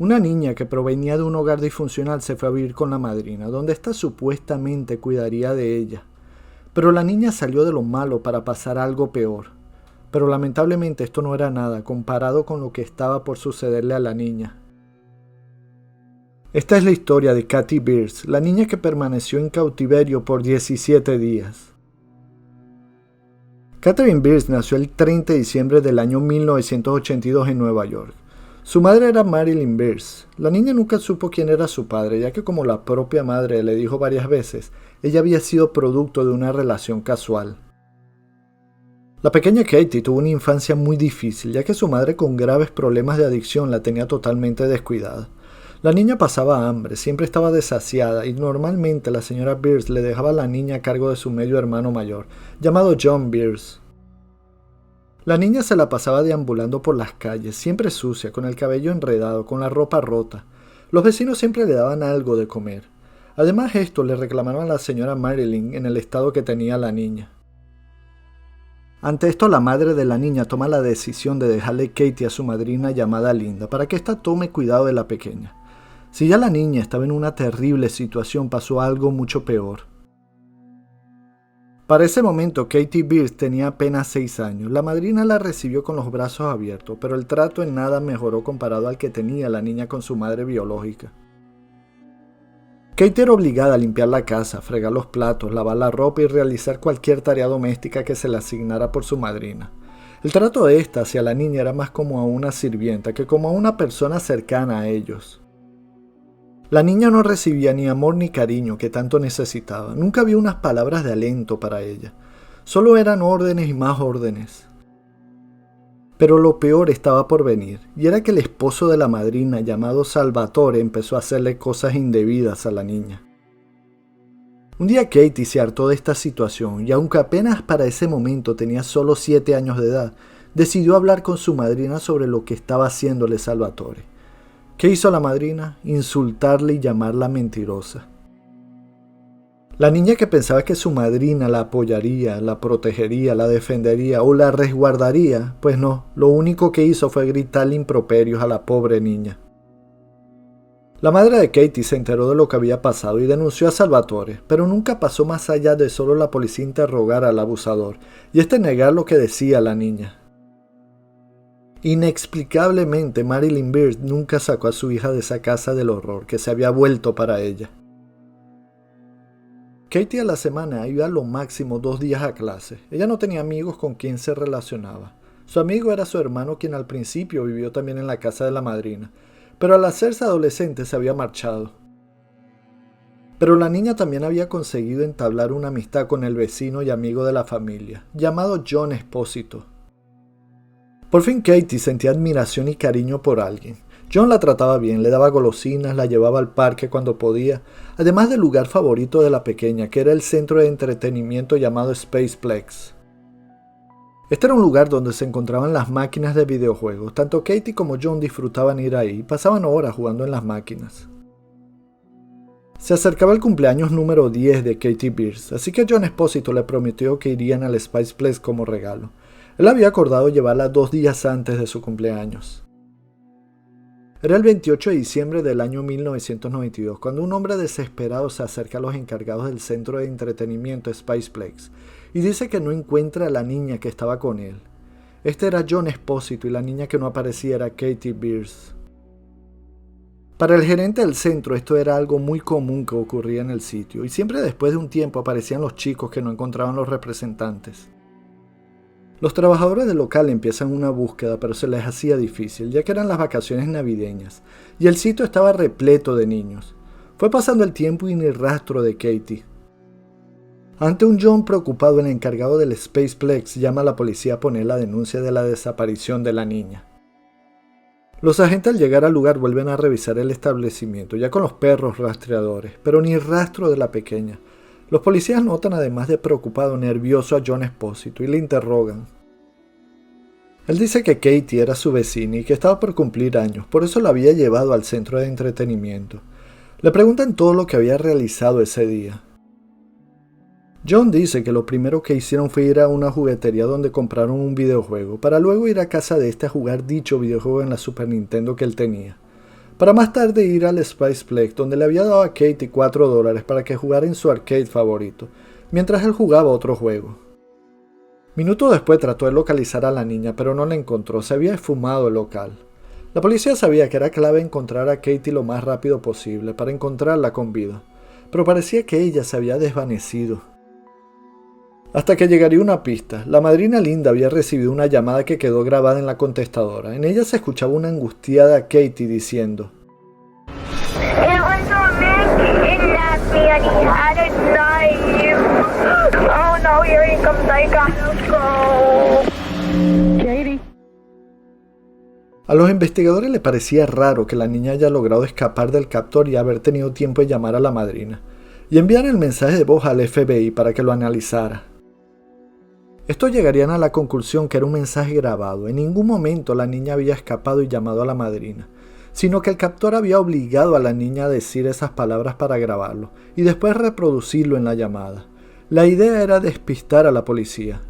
Una niña que provenía de un hogar disfuncional se fue a vivir con la madrina, donde ésta supuestamente cuidaría de ella. Pero la niña salió de lo malo para pasar algo peor. Pero lamentablemente esto no era nada comparado con lo que estaba por sucederle a la niña. Esta es la historia de Kathy Byrd, la niña que permaneció en cautiverio por 17 días. Catherine Byrd nació el 30 de diciembre del año 1982 en Nueva York. Su madre era Marilyn Byrd. La niña nunca supo quién era su padre, ya que como la propia madre le dijo varias veces, ella había sido producto de una relación casual. La pequeña Katie tuvo una infancia muy difícil, ya que su madre con graves problemas de adicción la tenía totalmente descuidada. La niña pasaba hambre, siempre estaba desasiada y normalmente la señora Byrd le dejaba a la niña a cargo de su medio hermano mayor, llamado John Byrd. La niña se la pasaba deambulando por las calles, siempre sucia, con el cabello enredado, con la ropa rota. Los vecinos siempre le daban algo de comer. Además esto le reclamaron a la señora Marilyn en el estado que tenía la niña. Ante esto la madre de la niña toma la decisión de dejarle Katie a su madrina llamada Linda para que ésta tome cuidado de la pequeña. Si ya la niña estaba en una terrible situación, pasó algo mucho peor. Para ese momento, Katie Byrd tenía apenas 6 años. La madrina la recibió con los brazos abiertos, pero el trato en nada mejoró comparado al que tenía la niña con su madre biológica. Katie era obligada a limpiar la casa, fregar los platos, lavar la ropa y realizar cualquier tarea doméstica que se le asignara por su madrina. El trato de esta hacia la niña era más como a una sirvienta que como a una persona cercana a ellos. La niña no recibía ni amor ni cariño que tanto necesitaba. Nunca había unas palabras de aliento para ella. Solo eran órdenes y más órdenes. Pero lo peor estaba por venir, y era que el esposo de la madrina, llamado Salvatore, empezó a hacerle cosas indebidas a la niña. Un día Katie se hartó de esta situación, y aunque apenas para ese momento tenía solo 7 años de edad, decidió hablar con su madrina sobre lo que estaba haciéndole Salvatore. ¿Qué hizo la madrina? Insultarle y llamarla mentirosa. La niña que pensaba que su madrina la apoyaría, la protegería, la defendería o la resguardaría, pues no, lo único que hizo fue gritarle improperios a la pobre niña. La madre de Katie se enteró de lo que había pasado y denunció a Salvatore, pero nunca pasó más allá de solo la policía interrogar al abusador y este negar lo que decía la niña. Inexplicablemente, Marilyn Byrd nunca sacó a su hija de esa casa del horror que se había vuelto para ella. Katie a la semana iba a lo máximo 2 días a clase. Ella no tenía amigos con quien se relacionaba. Su amigo era su hermano, quien al principio vivió también en la casa de la madrina, pero al hacerse adolescente se había marchado. Pero la niña también había conseguido entablar una amistad con el vecino y amigo de la familia, llamado John Espósito. Por fin Katie sentía admiración y cariño por alguien. John la trataba bien, le daba golosinas, la llevaba al parque cuando podía, además del lugar favorito de la pequeña, que era el centro de entretenimiento llamado Spaceplex. Este era un lugar donde se encontraban las máquinas de videojuegos. Tanto Katie como John disfrutaban ir ahí y pasaban horas jugando en las máquinas. Se acercaba el cumpleaños número 10 de Katie Byrd, así que John Espósito le prometió que irían al Spaceplex como regalo. Él había acordado llevarla 2 días antes de su cumpleaños. Era el 28 de diciembre del año 1992, cuando un hombre desesperado se acerca a los encargados del centro de entretenimiento Spaceplex y dice que no encuentra a la niña que estaba con él. Este era John Espósito y la niña que no aparecía era Katie Byrd. Para el gerente del centro esto era algo muy común que ocurría en el sitio y siempre después de un tiempo aparecían los chicos que no encontraban los representantes. Los trabajadores del local empiezan una búsqueda, pero se les hacía difícil, ya que eran las vacaciones navideñas, y el sitio estaba repleto de niños. Fue pasando el tiempo y ni rastro de Katie. Ante un John preocupado, el encargado del Spaceplex llama a la policía a poner la denuncia de la desaparición de la niña. Los agentes al llegar al lugar vuelven a revisar el establecimiento, ya con los perros rastreadores, pero ni rastro de la pequeña. Los policías notan además de preocupado nervioso a John Espósito y le interrogan. Él dice que Katie era su vecina y que estaba por cumplir años, por eso la había llevado al centro de entretenimiento. Le preguntan todo lo que había realizado ese día. John dice que lo primero que hicieron fue ir a una juguetería donde compraron un videojuego, para luego ir a casa de este a jugar dicho videojuego en la Super Nintendo que él tenía. para más tarde ir al Spiceplex, donde le había dado a Katie $4 para que jugara en su arcade favorito, mientras él jugaba otro juego. Minutos después trató de localizar a la niña, pero no la encontró, se había esfumado el local. La policía sabía que era clave encontrar a Katie lo más rápido posible para encontrarla con vida, pero parecía que ella se había desvanecido. Hasta que llegaría una pista. La madrina Linda había recibido una llamada que quedó grabada en la contestadora. En ella se escuchaba una angustiada Katie diciendo: It was a man kidnapped me and he had a knife. Oh no, here he comes, I gotta go. Katie. A los investigadores les parecía raro que la niña haya logrado escapar del captor y haber tenido tiempo de llamar a la madrina, y enviar el mensaje de voz al FBI para que lo analizara. Estos llegarían a la conclusión que era un mensaje grabado. En ningún momento la niña había escapado y llamado a la madrina, sino que el captor había obligado a la niña a decir esas palabras para grabarlo y después reproducirlo en la llamada. La idea era despistar a la policía.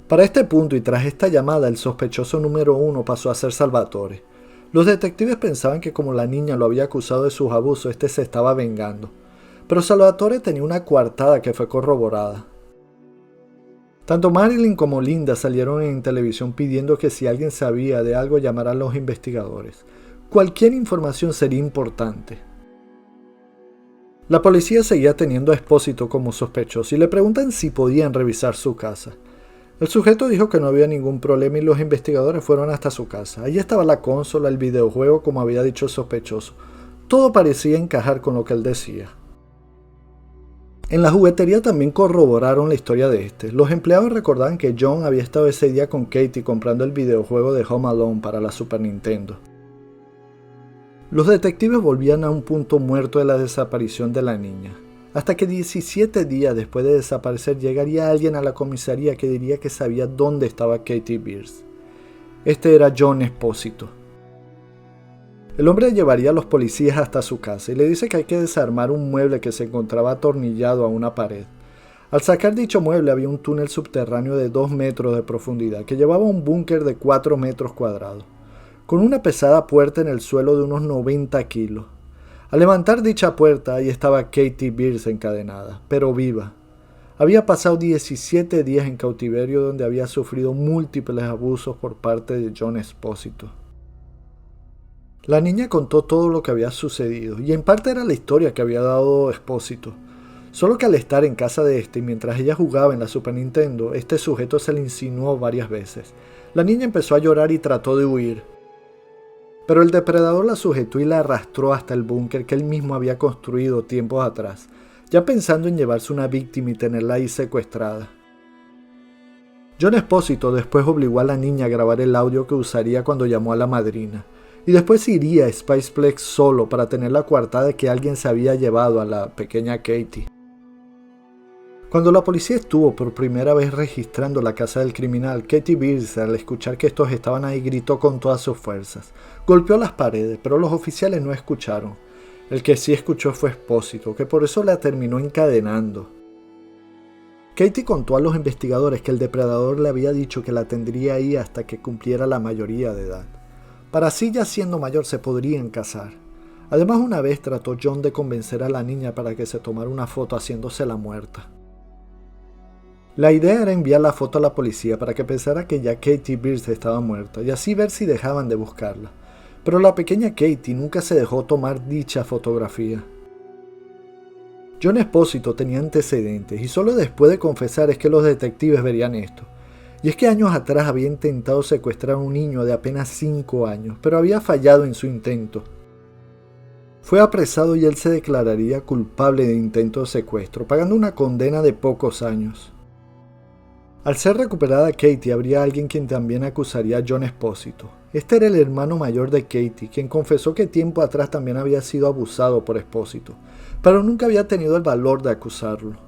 Para este punto y tras esta llamada, el sospechoso número 1 pasó a ser Salvatore. Los detectives pensaban que como la niña lo había acusado de sus abusos, este se estaba vengando. Pero Salvatore tenía una coartada que fue corroborada. Tanto Marilyn como Linda salieron en televisión pidiendo que si alguien sabía de algo llamara a los investigadores. Cualquier información sería importante. La policía seguía teniendo a Espósito como sospechoso y le preguntan si podían revisar su casa. El sujeto dijo que no había ningún problema y los investigadores fueron hasta su casa. Allí estaba la consola, el videojuego, como había dicho el sospechoso. Todo parecía encajar con lo que él decía. En la juguetería también corroboraron la historia de este. Los empleados recordaban que John había estado ese día con Katie comprando el videojuego de Home Alone para la Super Nintendo. Los detectives volvían a un punto muerto de la desaparición de la niña, hasta que 17 días después de desaparecer llegaría alguien a la comisaría que diría que sabía dónde estaba Katie Beers. Este era John Espósito. El hombre llevaría a los policías hasta su casa y le dice que hay que desarmar un mueble que se encontraba atornillado a una pared. Al sacar dicho mueble había un túnel subterráneo de 2 metros de profundidad que llevaba a un búnker de 4 metros cuadrados, con una pesada puerta en el suelo de unos 90 kilos. Al levantar dicha puerta, ahí estaba Katie Beers encadenada, pero viva. Había pasado 17 días en cautiverio donde había sufrido múltiples abusos por parte de John Espósito. La niña contó todo lo que había sucedido, y en parte era la historia que había dado Espósito. Solo que al estar en casa de este y mientras ella jugaba en la Super Nintendo, este sujeto se le insinuó varias veces. La niña empezó a llorar y trató de huir. Pero el depredador la sujetó y la arrastró hasta el búnker que él mismo había construido tiempos atrás, ya pensando en llevarse una víctima y tenerla ahí secuestrada. John Espósito después obligó a la niña a grabar el audio que usaría cuando llamó a la madrina, y después iría a Spiceplex solo para tener la coartada de que alguien se había llevado a la pequeña Katie. Cuando la policía estuvo por primera vez registrando la casa del criminal, Katie Beers, al escuchar que estos estaban ahí, gritó con todas sus fuerzas. Golpeó las paredes, pero los oficiales no escucharon. El que sí escuchó fue Espósito, que por eso la terminó encadenando. Katie contó a los investigadores que el depredador le había dicho que la tendría ahí hasta que cumpliera la mayoría de edad. Para así, ya siendo mayor, se podrían casar. Además, una vez trató John de convencer a la niña para que se tomara una foto haciéndose la muerta. La idea era enviar la foto a la policía para que pensara que ya Katie Beers estaba muerta y así ver si dejaban de buscarla. Pero la pequeña Katie nunca se dejó tomar dicha fotografía. John Espósito tenía antecedentes y solo después de confesar es que los detectives verían esto. Y es que años atrás había intentado secuestrar a un niño de apenas 5 años, pero había fallado en su intento. Fue apresado y él se declararía culpable de intento de secuestro, pagando una condena de pocos años. Al ser recuperada Katie, habría alguien quien también acusaría a John Espósito. Este era el hermano mayor de Katie, quien confesó que tiempo atrás también había sido abusado por Espósito, pero nunca había tenido el valor de acusarlo.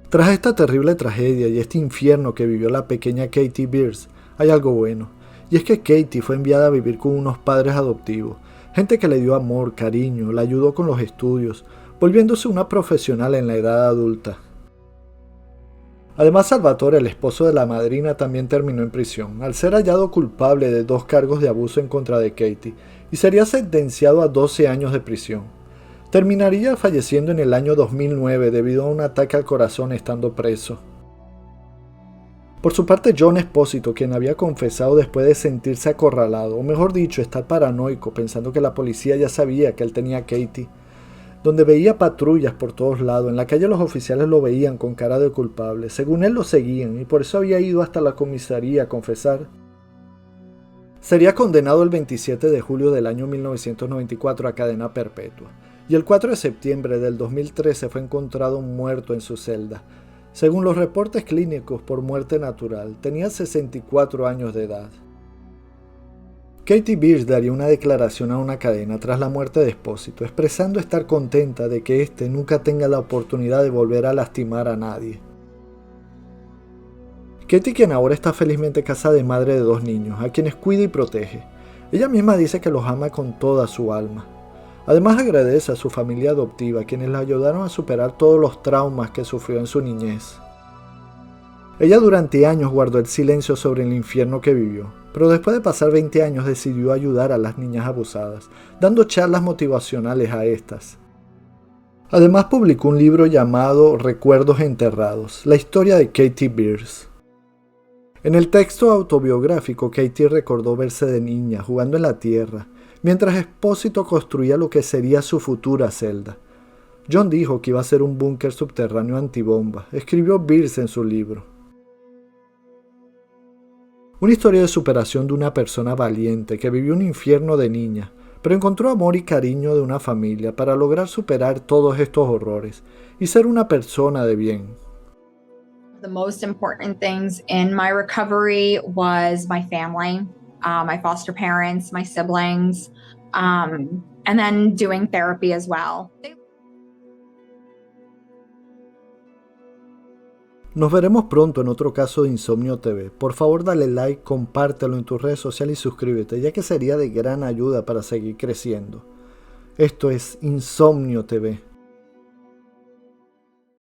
Tras esta terrible tragedia y este infierno que vivió la pequeña Katie Beers, hay algo bueno, y es que Katie fue enviada a vivir con unos padres adoptivos, gente que le dio amor, cariño, la ayudó con los estudios, volviéndose una profesional en la edad adulta. Además, Salvatore, el esposo de la madrina, también terminó en prisión, al ser hallado culpable de 2 cargos de abuso en contra de Katie, y sería sentenciado a 12 años de prisión. Terminaría falleciendo en el año 2009 debido a un ataque al corazón estando preso. Por su parte, John Espósito, quien había confesado después de sentirse acorralado, o mejor dicho, estar paranoico, pensando que la policía ya sabía que él tenía a Katie, donde veía patrullas por todos lados, en la calle los oficiales lo veían con cara de culpable, según él lo seguían, y por eso había ido hasta la comisaría a confesar. Sería condenado el 27 de julio del año 1994 a cadena perpetua, y el 4 de septiembre del 2013 fue encontrado muerto en su celda. Según los reportes clínicos por muerte natural, tenía 64 años de edad. Katie Beers daría una declaración a una cadena tras la muerte de Espósito, expresando estar contenta de que éste nunca tenga la oportunidad de volver a lastimar a nadie. Katie, quien ahora está felizmente casada y madre de 2 niños, a quienes cuida y protege. Ella misma dice que los ama con toda su alma. Además agradece a su familia adoptiva, quienes la ayudaron a superar todos los traumas que sufrió en su niñez. Ella durante años guardó el silencio sobre el infierno que vivió, pero después de pasar 20 años decidió ayudar a las niñas abusadas, dando charlas motivacionales a estas. Además publicó un libro llamado Recuerdos enterrados, la historia de Katie Beers. En el texto autobiográfico, Katie recordó verse de niña jugando en la tierra, mientras Espósito construía lo que sería su futura celda. John dijo que iba a ser un búnker subterráneo antibomba, escribió Beers en su libro. Una historia de superación de una persona valiente que vivió un infierno de niña, pero encontró amor y cariño de una familia para lograr superar todos estos horrores y ser una persona de bien. The most important things in my recovery was my family, my foster parents, my siblings, and then doing therapy as well. Nos veremos pronto en otro caso de Insomnio TV. Por favor dale like, compártelo en tus redes sociales y suscríbete, ya que sería de gran ayuda para seguir creciendo. Esto es Insomnio TV.